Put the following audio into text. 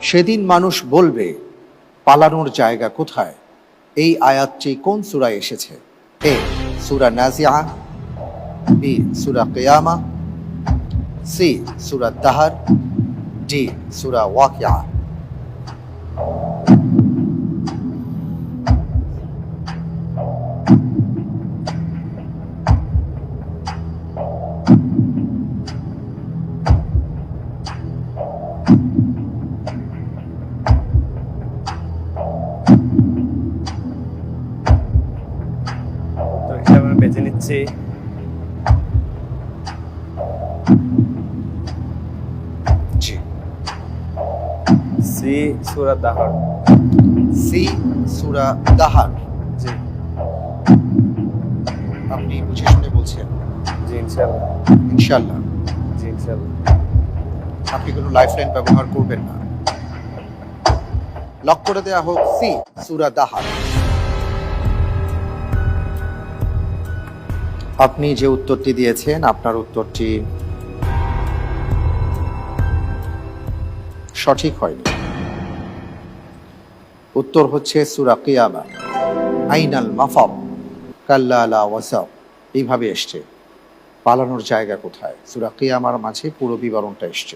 সেদিন মানুষ বলবে পালানোর জায়গা কোথায়। এই আয়াতটি কোন সূরায় এসেছে? এ সূরা নাজিআ, বি সূরা কিয়ামা, সি সূরা দাহর, ডি সূরা ওয়াকিয়া। তো হিসাবে আমি বেছে নিচ্ছি জি, সি সূরা দাহর। সি সূরা দাহর। জি আপনি বুঝে শুনে বলছেন? জি ইনশাআল্লাহ। ইনশাআল্লাহ। জি ইনশাআল্লাহ। আপনি কোনো লাইফলাইন ব্যবহার করবেন না। লক করে দেয়া হোক সি সূরা দাহর। আপনি যে উত্তরটি দিয়েছেন, আপনার উত্তরটি সঠিক হয়নি। উত্তর হচ্ছে সূরা কিয়ামা। আইনাল মাফার, কাল্লা লা ওয়াসার, এইভাবে এসছে। পালানোর জায়গা কোথায়, সূরা কিয়ামার মাঝে পুরো বিবরণটা এসছে।